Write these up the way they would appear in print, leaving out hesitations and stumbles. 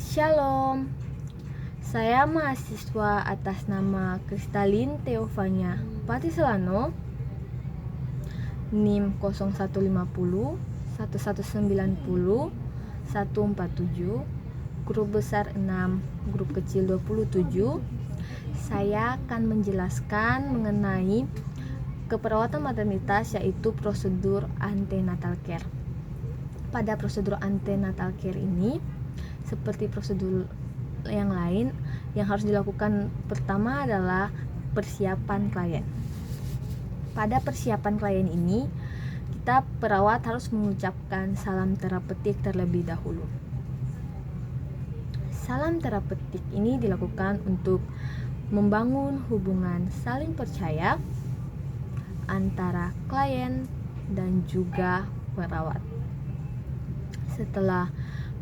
Shalom, saya mahasiswa atas nama Kristalin Theovania Patiselano, NIM 0150 1190 147, grup besar 6, grup kecil 27. Saya akan menjelaskan mengenai keperawatan maternitas, yaitu prosedur antenatal care. Pada prosedur antenatal care ini, seperti prosedur yang lain, yang harus dilakukan pertama adalah persiapan klien. Pada persiapan klien ini, kita perawat harus mengucapkan salam terapeutik terlebih dahulu. Salam terapeutik ini dilakukan untuk membangun hubungan saling percaya antara klien dan juga perawat. Setelah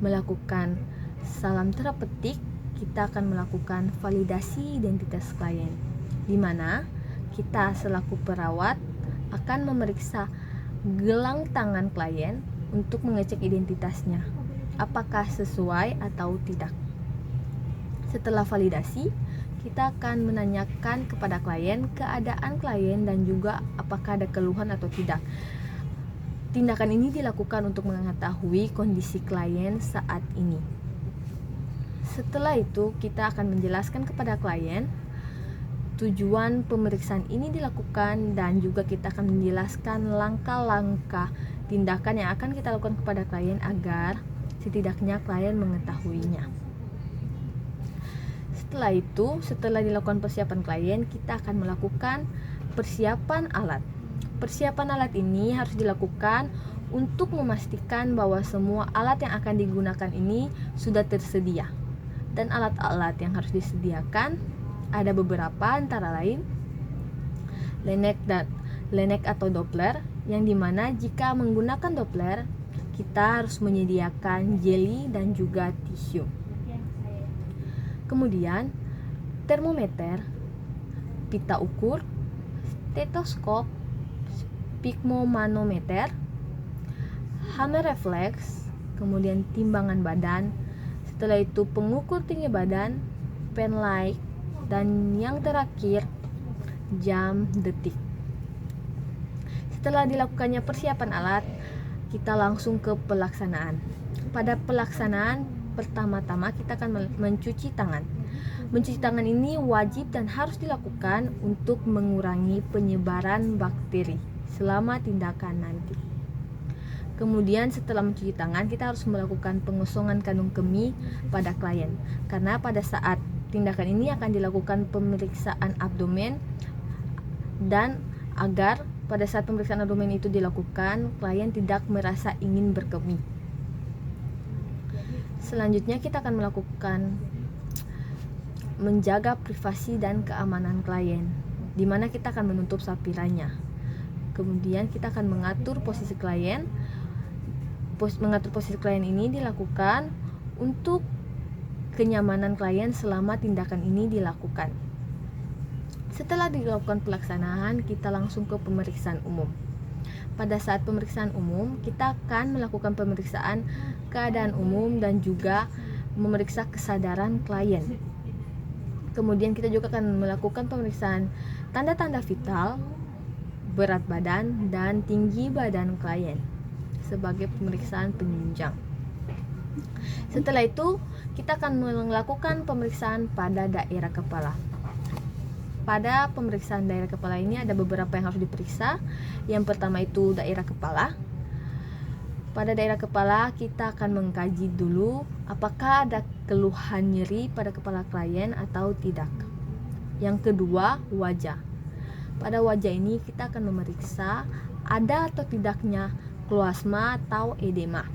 melakukan salam terapeutik, kita akan melakukan validasi identitas klien, di mana kita selaku perawat akan memeriksa gelang tangan klien untuk mengecek identitasnya, apakah sesuai atau tidak. Setelah validasi, kita akan menanyakan kepada klien keadaan klien dan juga apakah ada keluhan atau tidak. Tindakan ini dilakukan untuk mengetahui kondisi klien saat ini. Setelah itu, kita akan menjelaskan kepada klien tujuan pemeriksaan ini dilakukan, dan juga kita akan menjelaskan langkah-langkah tindakan yang akan kita lakukan kepada klien agar setidaknya klien mengetahuinya. Setelah itu, setelah dilakukan persiapan klien, kita akan melakukan persiapan alat. Persiapan alat ini harus dilakukan untuk memastikan bahwa semua alat yang akan digunakan ini sudah tersedia. Dan alat-alat yang harus disediakan ada beberapa, antara lain Lennec atau Doppler, yang dimana jika menggunakan Doppler kita harus menyediakan jeli dan juga tisu. Kemudian termometer, pita ukur, stetoskop, pigmomanometer, hammer reflex, kemudian timbangan badan. Setelah itu pengukur tinggi badan, pen light, dan yang terakhir jam detik. Setelah dilakukannya persiapan alat, kita langsung ke pelaksanaan. Pada pelaksanaan, pertama-tama kita akan mencuci tangan. Mencuci tangan ini wajib dan harus dilakukan untuk mengurangi penyebaran bakteri selama tindakan nanti. Kemudian setelah mencuci tangan, kita harus melakukan pengosongan kandung kemih pada klien, karena pada saat tindakan ini akan dilakukan pemeriksaan abdomen, dan agar pada saat pemeriksaan abdomen itu dilakukan, klien tidak merasa ingin berkemih. Selanjutnya kita akan melakukan menjaga privasi dan keamanan klien, di mana kita akan menutup sapiranya. Kemudian kita akan mengatur posisi klien. Mengatur posisi klien ini dilakukan untuk kenyamanan klien selama tindakan ini dilakukan. Setelah dilakukan pelaksanaan, kita langsung ke pemeriksaan umum. Pada saat pemeriksaan umum, kita akan melakukan pemeriksaan keadaan umum dan juga memeriksa kesadaran klien. Kemudian kita juga akan melakukan pemeriksaan tanda-tanda vital, berat badan, dan tinggi badan klien sebagai pemeriksaan penunjang. Setelah itu, kita akan melakukan pemeriksaan pada daerah kepala. Pada pemeriksaan daerah kepala ini ada beberapa yang harus diperiksa. Yang pertama itu daerah kepala. Pada daerah kepala kita akan mengkaji dulu apakah ada keluhan nyeri pada kepala klien atau tidak. Yang kedua, wajah. Pada wajah ini kita akan memeriksa ada atau tidaknya kloasma atau edema.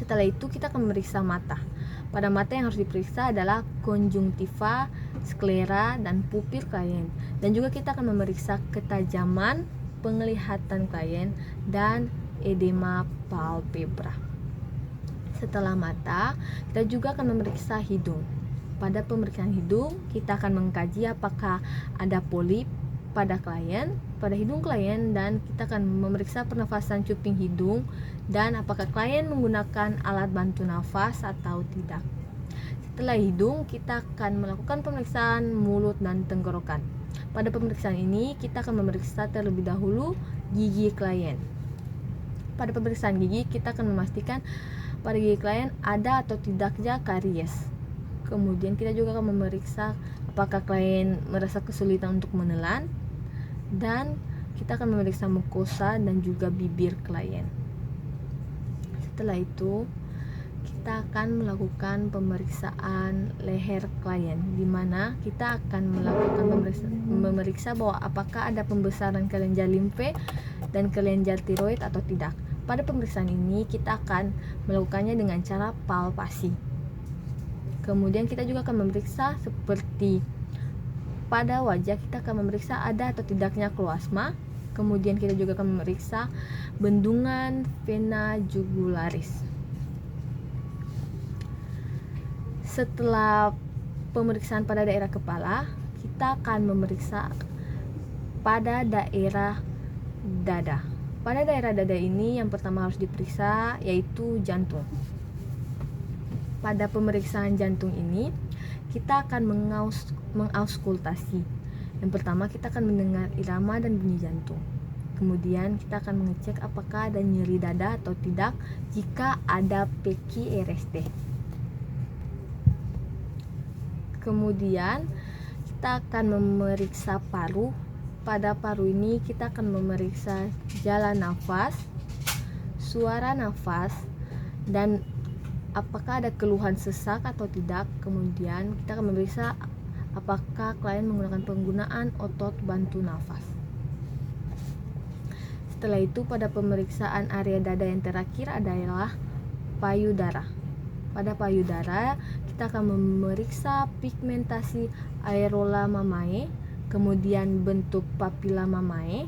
Setelah itu kita akan memeriksa mata. Pada mata yang harus diperiksa adalah konjungtiva, sklera, dan pupil klien. Dan juga kita akan memeriksa ketajaman penglihatan klien dan edema palpebra. Setelah mata, kita juga akan memeriksa hidung. Pada pemeriksaan hidung, kita akan mengkaji apakah ada polip pada hidung klien, dan kita akan memeriksa pernafasan cuping hidung dan apakah klien menggunakan alat bantu nafas atau tidak. Setelah hidung, kita akan melakukan pemeriksaan mulut dan tenggorokan. Pada pemeriksaan ini, kita akan memeriksa terlebih dahulu gigi klien. Pada pemeriksaan gigi, kita akan memastikan pada gigi klien ada atau tidaknya karies. Kemudian kita juga akan memeriksa apakah klien merasa kesulitan untuk menelan, dan kita akan memeriksa mukosa dan juga bibir klien. Setelah itu, kita akan melakukan pemeriksaan leher klien, di mana kita akan melakukan memeriksa bahwa apakah ada pembesaran kelenjar limfe dan kelenjar tiroid atau tidak. Pada pemeriksaan ini kita akan melakukannya dengan cara palpasi. Kemudian kita juga akan memeriksa seperti pada wajah, kita akan memeriksa ada atau tidaknya kloasma. Kemudian kita juga akan memeriksa bendungan vena jugularis. Setelah pemeriksaan pada daerah kepala, kita akan memeriksa pada daerah dada. Pada daerah dada ini yang pertama harus diperiksa yaitu jantung. Pada pemeriksaan jantung ini, kita akan mengauskultasi. Yang pertama, kita akan mendengar irama dan bunyi jantung. Kemudian kita akan mengecek apakah ada nyeri dada atau tidak jika ada PQRST. Kemudian kita akan memeriksa paru. Pada paru ini kita akan memeriksa jalan nafas, suara nafas, dan apakah ada keluhan sesak atau tidak. Kemudian kita akan memeriksa apakah klien menggunakan penggunaan otot bantu nafas. Setelah itu, pada pemeriksaan area dada yang terakhir adalah payudara. Pada payudara, kita akan memeriksa pigmentasi areola mamae, kemudian bentuk papila mamae,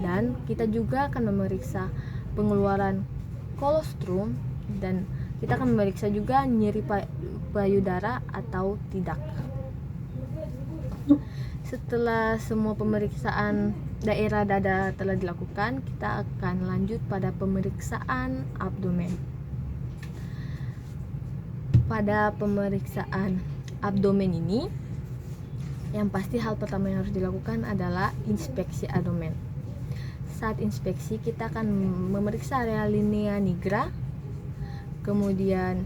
dan kita juga akan memeriksa pengeluaran kolostrum, dan kita akan memeriksa juga nyeri payudara atau tidak. Setelah semua pemeriksaan daerah dada telah dilakukan, kita akan lanjut pada pemeriksaan abdomen. Pada pemeriksaan abdomen ini, yang pasti hal pertama yang harus dilakukan adalah inspeksi abdomen. Saat inspeksi, kita akan memeriksa area linea nigra, kemudian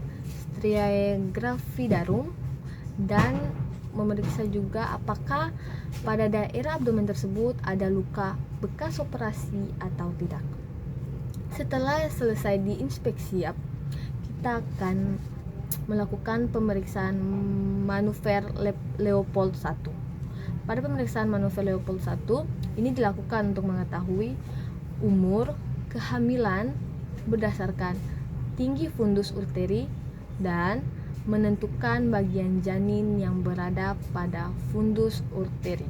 striae gravidarum, dan memeriksa juga apakah pada daerah abdomen tersebut ada luka bekas operasi atau tidak. Setelah selesai diinspeksi, kita akan melakukan pemeriksaan manuver Leopold I. Pada pemeriksaan manuver Leopold I, ini dilakukan untuk mengetahui umur, kehamilan berdasarkan tinggi fundus urteri, dan menentukan bagian janin yang berada pada fundus urteri.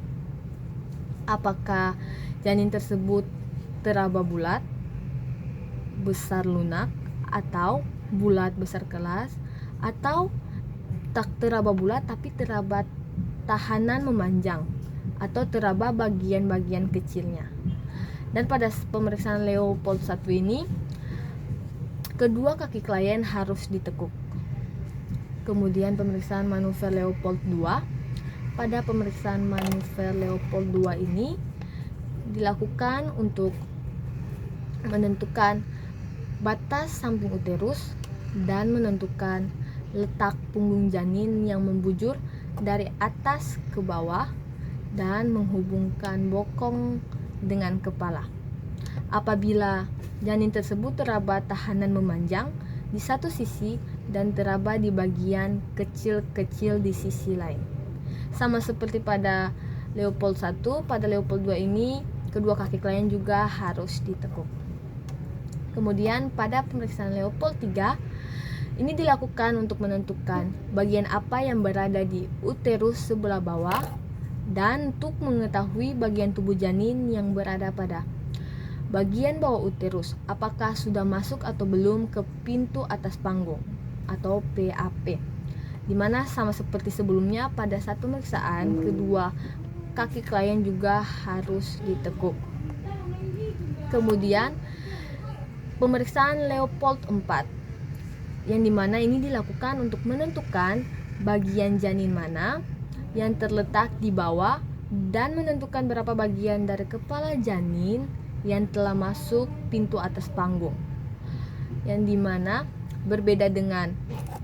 Apakah janin tersebut teraba bulat, besar lunak, atau bulat besar kelas, atau tak teraba bulat tapi teraba tahanan memanjang, atau teraba bagian-bagian kecilnya. Dan pada pemeriksaan Leopold I ini, kedua kaki klien harus ditekuk. Kemudian pemeriksaan manuver Leopold II. Pada pemeriksaan manuver Leopold II ini dilakukan untuk menentukan batas samping uterus dan menentukan letak punggung janin yang membujur dari atas ke bawah dan menghubungkan bokong dengan kepala. Apabila janin tersebut teraba tahanan memanjang di satu sisi dan teraba di bagian kecil-kecil di sisi lain. Sama seperti pada Leopold I, pada Leopold II ini kedua kaki klien juga harus ditekuk. Kemudian pada pemeriksaan Leopold III, ini dilakukan untuk menentukan bagian apa yang berada di uterus sebelah bawah dan untuk mengetahui bagian tubuh janin yang berada pada bagian bawah uterus, apakah sudah masuk atau belum ke pintu atas panggung atau PAP. Dimana sama seperti sebelumnya, pada saat pemeriksaan kedua kaki klien juga harus ditekuk. Kemudian pemeriksaan Leopold IV, yang dimana ini dilakukan untuk menentukan bagian janin mana yang terletak di bawah dan menentukan berapa bagian dari kepala janin yang telah masuk pintu atas panggung, yang dimana berbeda dengan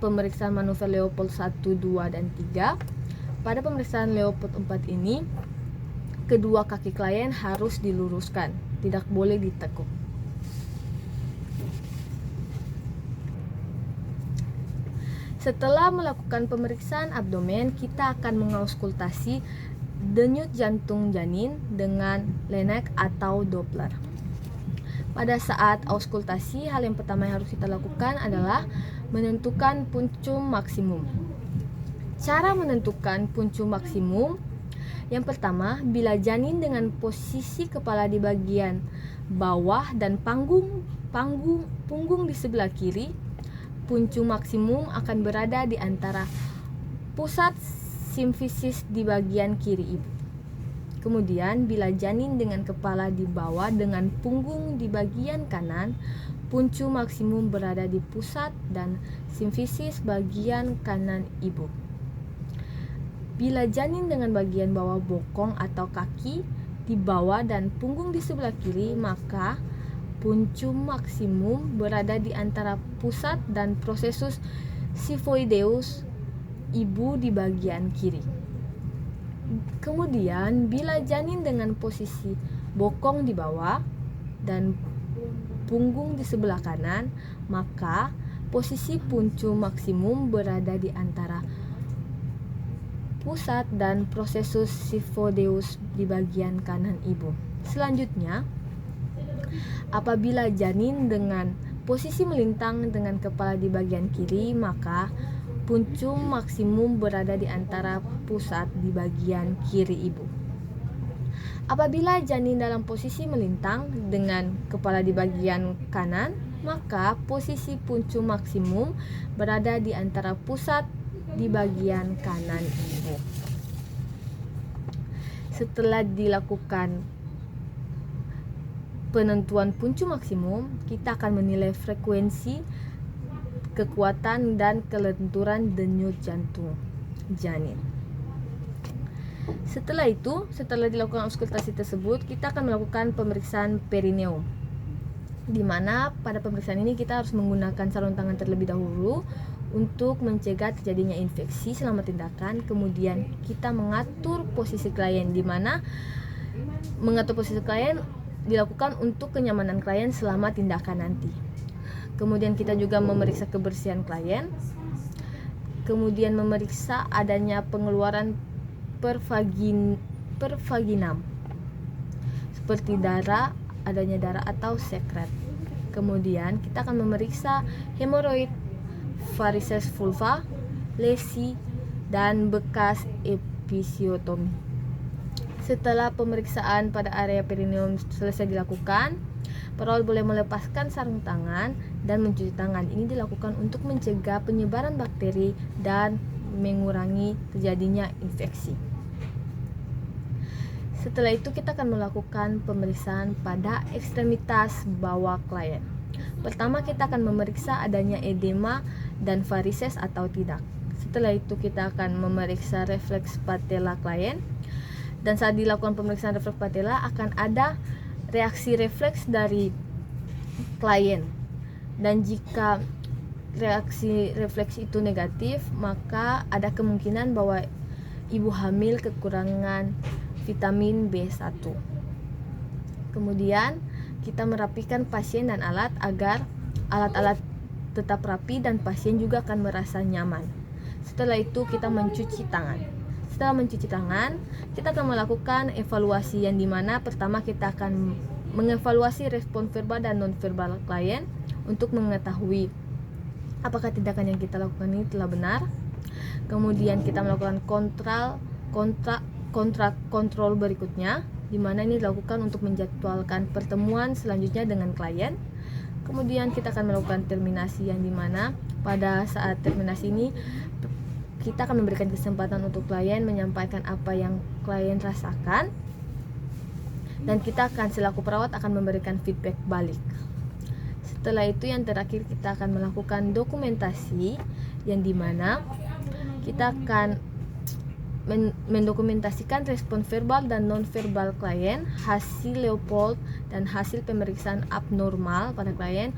pemeriksaan manuver Leopold 1, 2, dan 3. Pada pemeriksaan Leopold 4 ini, kedua kaki klien harus diluruskan, tidak boleh ditekuk. Setelah melakukan pemeriksaan abdomen, kita akan mengauskultasi denyut jantung janin dengan Linac atau Doppler. Pada saat auskultasi, hal yang pertama yang harus kita lakukan adalah menentukan punctum maksimum. Cara menentukan punctum maksimum, yang pertama, bila janin dengan posisi kepala di bagian bawah dan punggung di sebelah kiri, punctum maksimum akan berada di antara pusat simfisis di bagian kiri ibu. Kemudian, bila janin dengan kepala di bawah dengan punggung di bagian kanan, punctum maksimum berada di pusat dan simfisis bagian kanan ibu. Bila janin dengan bagian bawah bokong atau kaki di bawah dan punggung di sebelah kiri, maka punctum maksimum berada di antara pusat dan prosesus xiphoideus ibu di bagian kiri. Kemudian, bila janin dengan posisi bokong di bawah dan punggung di sebelah kanan, maka posisi punctum maksimum berada di antara pusat dan prosesus xiphoideus di bagian kanan ibu. Selanjutnya, apabila janin dengan posisi melintang dengan kepala di bagian kiri, maka punctum maksimum berada di antara pusat di bagian kiri ibu. Apabila janin dalam posisi melintang dengan kepala di bagian kanan, maka posisi punctum maksimum berada di antara pusat di bagian kanan ibu. Setelah dilakukan penentuan punctum maksimum, kita akan menilai frekuensi, kekuatan, dan kelenturan denyut jantung janin. Setelah dilakukan auskultasi tersebut, kita akan melakukan pemeriksaan perineum, di mana pada pemeriksaan ini kita harus menggunakan sarung tangan terlebih dahulu untuk mencegah terjadinya infeksi selama tindakan. Kemudian kita mengatur posisi klien, di mana mengatur posisi klien dilakukan untuk kenyamanan klien selama tindakan nanti. Kemudian kita juga memeriksa kebersihan klien, kemudian memeriksa adanya pengeluaran pervaginam seperti adanya darah atau sekret. Kemudian kita akan memeriksa hemoroid, varises vulva, lesi, dan bekas episiotomi. Setelah pemeriksaan pada area perineum selesai dilakukan, perawat boleh melepaskan sarung tangan dan mencuci tangan. Ini dilakukan untuk mencegah penyebaran bakteri dan mengurangi terjadinya infeksi. Setelah itu kita akan melakukan pemeriksaan pada ekstremitas bawah klien. Pertama, kita akan memeriksa adanya edema dan varises atau tidak. Setelah itu kita akan memeriksa refleks patella klien. Dan saat dilakukan pemeriksaan refleks patella akan ada reaksi refleks dari klien. Dan jika reaksi refleks itu negatif, maka ada kemungkinan bahwa ibu hamil kekurangan vitamin B1. Kemudian kita merapikan pasien dan alat agar alat-alat tetap rapi dan pasien juga akan merasa nyaman. Setelah itu kita mencuci tangan. Setelah mencuci tangan, kita akan melakukan evaluasi, yang dimana pertama kita akan mengevaluasi respon verbal dan nonverbal klien untuk mengetahui apakah tindakan yang kita lakukan ini telah benar. Kemudian kita melakukan kontrol berikutnya, di mana ini dilakukan untuk menjadwalkan pertemuan selanjutnya dengan klien. Kemudian kita akan melakukan terminasi, yang dimana pada saat terminasi ini kita akan memberikan kesempatan untuk klien menyampaikan apa yang klien rasakan, dan kita akan selaku perawat akan memberikan feedback balik. Setelah itu yang terakhir kita akan melakukan dokumentasi, yang dimana kita akan mendokumentasikan respon verbal dan non-verbal klien, hasil Leopold dan hasil pemeriksaan abnormal pada klien.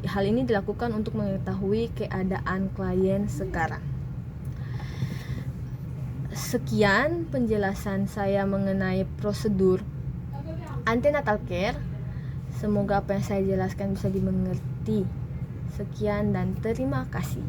Hal ini dilakukan untuk mengetahui keadaan klien sekarang. Sekian penjelasan saya mengenai prosedur antenatal care. Semoga apa yang saya jelaskan bisa dimengerti. Sekian dan terima kasih.